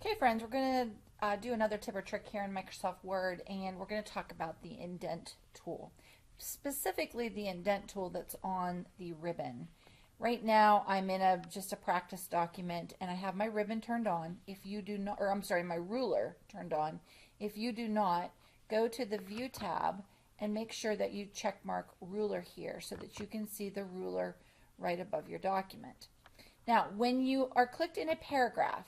Okay, friends, we're going to do another tip or trick here in Microsoft Word, and we're going to talk about the indent tool, specifically the indent tool that's on the ribbon. Right now, I'm in just a practice document, and I have my ribbon turned on. If you do not, or I'm sorry, my ruler turned on. If you do not, go to the View tab and make sure that you check mark ruler here so that you can see the ruler right above your document. Now, when you are clicked in a paragraph,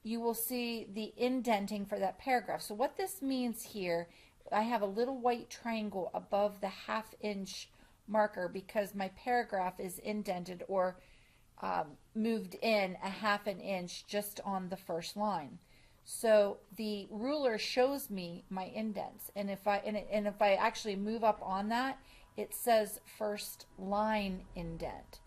you will see the indenting for that paragraph. So what this means here, I have a little white triangle above the ½ inch marker because my paragraph is indented or moved in a ½ inch just on the first line. So the ruler shows me my indents, and if I actually move up on that, it says first line indent.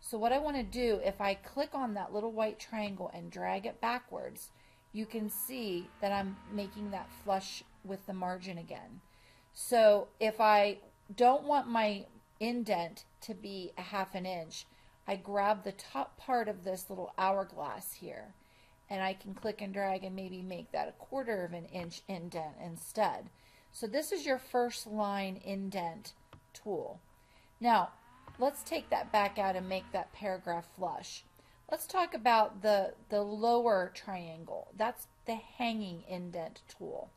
So what I want to do, if I click on that little white triangle and drag it backwards, you can see that I'm making that flush with the margin again. So if I don't want my indent to be a ½ inch, I grab the top part of this little hourglass here, and I can click and drag and maybe make that a ½ inch indent instead. So this is your first line indent tool. Now, let's take that back out and make that paragraph flush. Let's talk about the lower triangle. That's the hanging indent tool.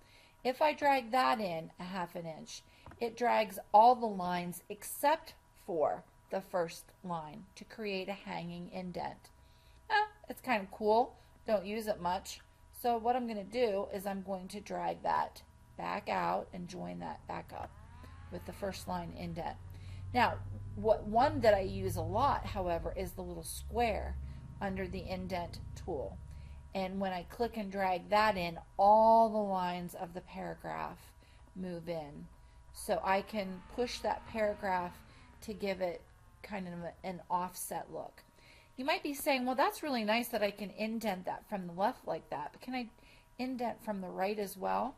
If I drag that in a ½ inch, it drags all the lines except for the first line to create a hanging indent. It's kind of cool. Don't use it much. So what I'm going to do is I'm going to drag that back out and join that back up with the first line indent. Now, one that I use a lot, however, is the little square under the indent tool. And when I click and drag that in, all the lines of the paragraph move in. So I can push that paragraph to give it kind of an offset look. You might be saying, well, that's really nice that I can indent that from the left like that, but can I indent from the right as well?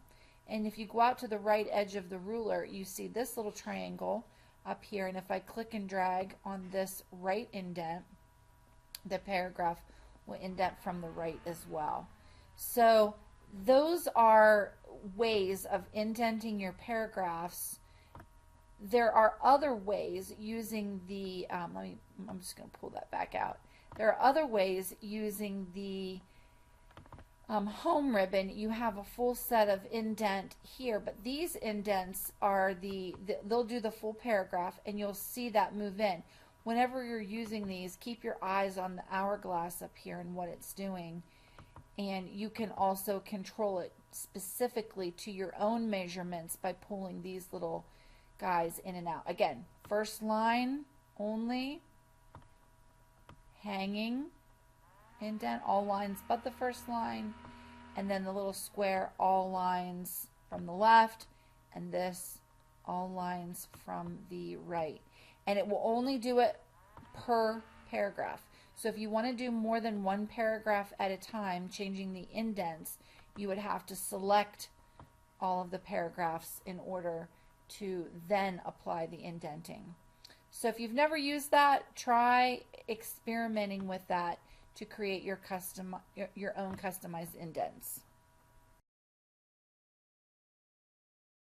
And if you go out to the right edge of the ruler, you see this little triangle up here, and if I click and drag on this right indent, the paragraph will indent from the right as well. So those are ways of indenting your paragraphs. There are other ways using the I'm just going to pull that back out. There are other ways using the home ribbon. You have a full set of indent here, but these indents are they'll do the full paragraph, and you'll see that move in. Whenever you're using these, keep your eyes on the hourglass up here and what it's doing, and you can also control it specifically to your own measurements by pulling these little guys in and out. Again, first line only, hanging indent, all lines but the first line, and then the little square, all lines from the left, and this, all lines from the right. And it will only do it per paragraph. So if you want to do more than one paragraph at a time, changing the indents, you would have to select all of the paragraphs in order to then apply the indenting. So if you've never used that, try experimenting with that to create your own customized indents.